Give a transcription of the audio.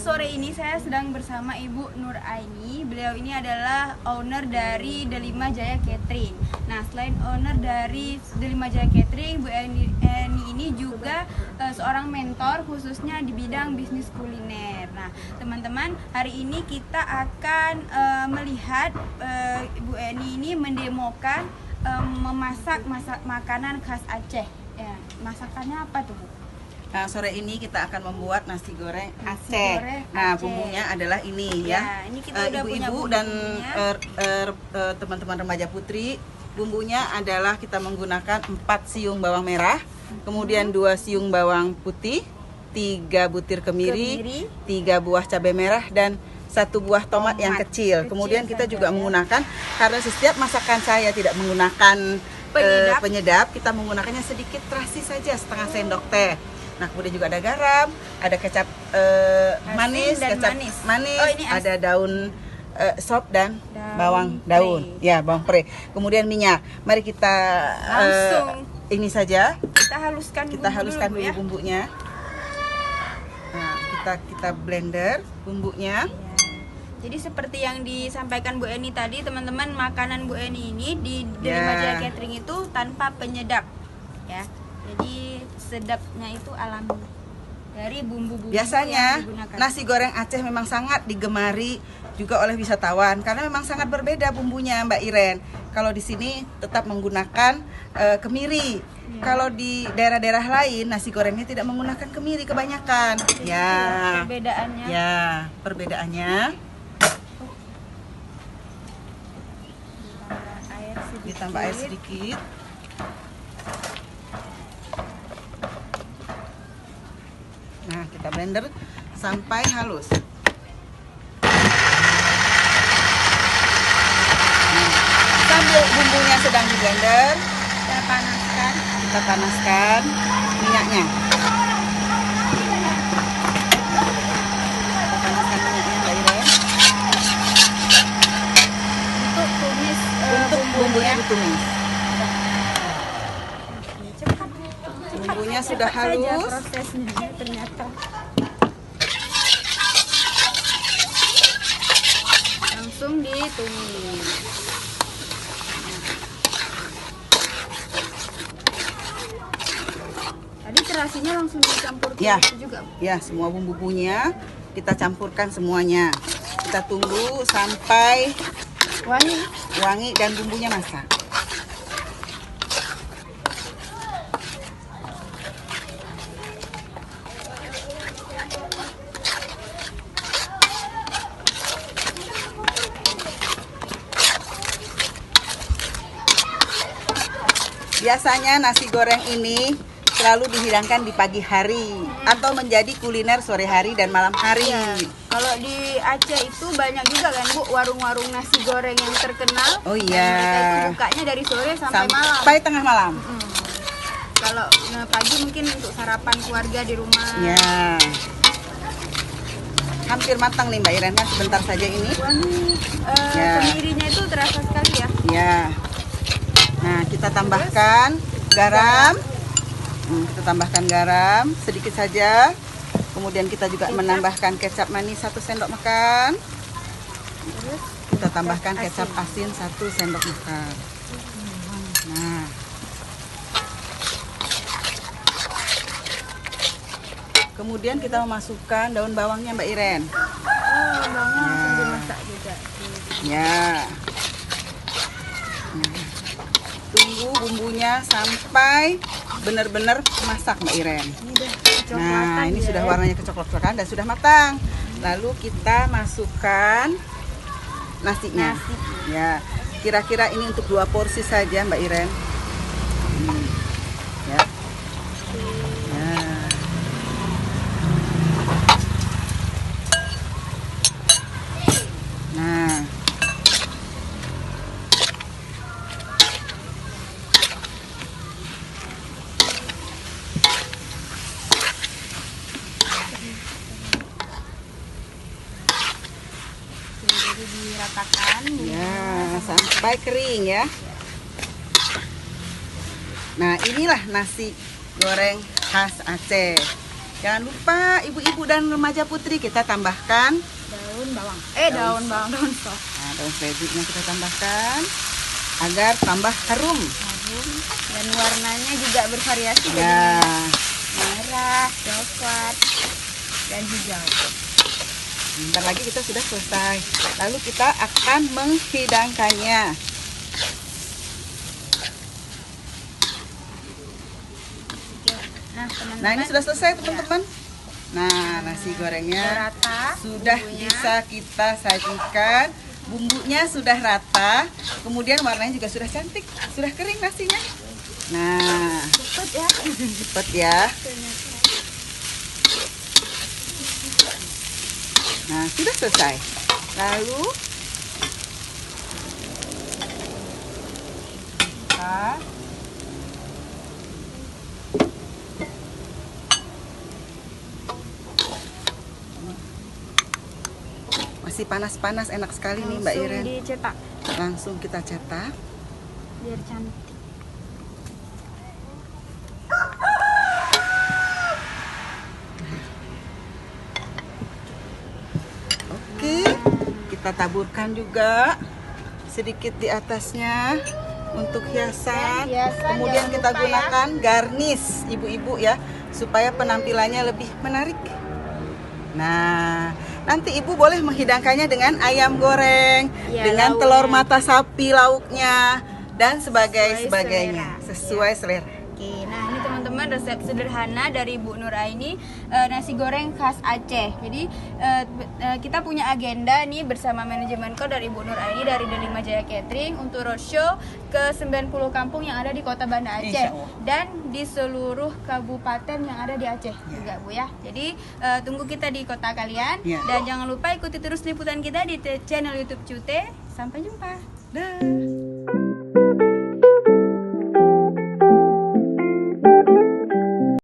sore ini saya sedang bersama Ibu Nur Aini. Beliau ini adalah owner dari Delima Jaya Catering. Nah, selain owner dari Delima Jaya Catering, Bu Eni ini juga seorang mentor khususnya di bidang bisnis kuliner. Nah, teman-teman, hari ini kita akan melihat Ibu Eni ini mendemokan memasak makanan khas Aceh. Ya, masakannya apa tuh, Bu? Nah, sore ini kita akan membuat nasi goreng Nasi Aceh. goreng Nah, Aceh. bumbunya adalah ini ya. Ini kita udah punya Ibu-ibu dan bumbunya. teman-teman remaja putri, bumbunya adalah kita menggunakan 4 siung bawang merah, kemudian 2 siung bawang putih, 3 butir kemiri, 3 buah cabai merah dan 1 buah tomat yang kecil. Kemudian kita juga menggunakan, karena setiap masakan saya tidak menggunakan penyedap, kita menggunakannya sedikit terasi saja, setengah sendok teh. Nah, kemudian juga ada garam, ada kecap manis, kecap manis, Oh, ini ada daun sop dan bawang daun, ya bawang pre. Kemudian minyak. Mari kita Langsung ini saja. kita haluskan Dulu ya. bumbunya. Nah, kita blender bumbunya. Jadi seperti yang disampaikan Bu Eni tadi, teman-teman, makanan Bu Eni ini di Delima Jaya Catering itu tanpa penyedap, ya. Jadi sedapnya itu alami dari bumbu-bumbu Biasanya yang digunakan. nasi goreng Aceh memang sangat digemari juga oleh wisatawan karena memang sangat berbeda bumbunya, Mbak Iren. Kalau di sini tetap menggunakan kemiri. Kalau di daerah-daerah lain nasi gorengnya tidak menggunakan kemiri kebanyakan. Jadi perbedaannya. Ya, perbedaannya. Ditambah air sedikit. Nah, kita blender sampai halus. Sambil bumbunya sedang di blender, Kita panaskan minyaknya. Kita panaskan minyaknya, Mbak Iren. Untuk tumis Untuk bumbunya ditumis. cepat. Bumbunya sudah Cepat saja halus. prosesnya ternyata. Langsung ditumis. Tadi terasinya langsung dicampur Ya. juga. Ya, semua bumbunya kita campurkan semuanya. Kita tunggu sampai wangi dan bumbunya masak. Biasanya nasi goreng ini selalu dihidangkan di pagi hari atau menjadi kuliner sore hari dan malam hari. Kalau di Aceh itu banyak juga kan, Bu, warung-warung nasi goreng yang terkenal. Oh Dan iya. mereka itu bukanya dari sore sampai malam. Sampai tengah malam. Kalau pagi mungkin untuk sarapan keluarga di rumah. Ya. Hampir matang nih Mbak Iren, kan sebentar saja ini. Ya. Kemirinya itu terasa sekali ya. Ya. Nah, kita tambahkan garam. Kita tambahkan garam sedikit saja. Kemudian kita juga menambahkan kecap manis 1 sendok makan. Terus Kita tambahkan kecap asin 1 sendok makan. Nah, kemudian kita memasukkan daun bawangnya Mbak Iren. bawangnya langsung dimasak juga. Ya. Tunggu bumbunya sampai benar-benar masak Mbak Iren. Ini udah kecoklatan. Nah, ini ya. sudah warnanya kecoklat-coklatan dan sudah matang. Lalu kita masukkan nasinya. Ya, kira-kira ini untuk 2 porsi saja Mbak Iren. Ya. Nah. Nah. Jadi diratakan. Ya, sampai kering ya. Nah, inilah nasi goreng khas Aceh. Jangan lupa ibu-ibu dan remaja putri kita tambahkan Daun bawang. Daun Daun sop. Nah, daun seledrinya kita tambahkan agar tambah harum. Dan warnanya juga bervariasi Ya. merah, coklat, dan hijau. Bentar lagi kita sudah selesai. Lalu kita akan menghidangkannya. Nah, ini sudah selesai teman-teman. Nah, nasi gorengnya rata, sudah bumbunya. bisa kita sajikan. Bumbunya sudah rata, kemudian warnanya juga sudah cantik, sudah kering nasinya. Nah, Cepet ya. cepet ya. Nah, sudah selesai. Lalu kita masih panas-panas, enak sekali nih Mbak Langsung Iren. dicetak Langsung kita cetak. biar cantik. Oke, kita taburkan juga sedikit di atasnya untuk hiasan. Hiasan, Kemudian jangan kita lupa ya. gunakan garnish ibu-ibu ya, supaya penampilannya lebih menarik. Nah, nanti ibu boleh menghidangkannya dengan ayam goreng, Ya, dengan lauknya. telur mata sapi lauknya, dan sebagainya. Selera. Sesuai selera. Oke, nah ini teman-teman resep sederhana dari Bu Nuraini, nasi goreng khas Aceh. Jadi kita punya agenda nih bersama manajemen ko dari Bu Nuraini dari Delima Jaya Catering untuk roadshow ke 90 kampung yang ada di Kota Banda Aceh Insya Allah. dan di seluruh kabupaten yang ada di Aceh juga Bu ya. Jadi tunggu kita di kota kalian Ya. dan jangan lupa ikuti terus liputan kita di channel YouTube Cute. Sampai jumpa. Dah.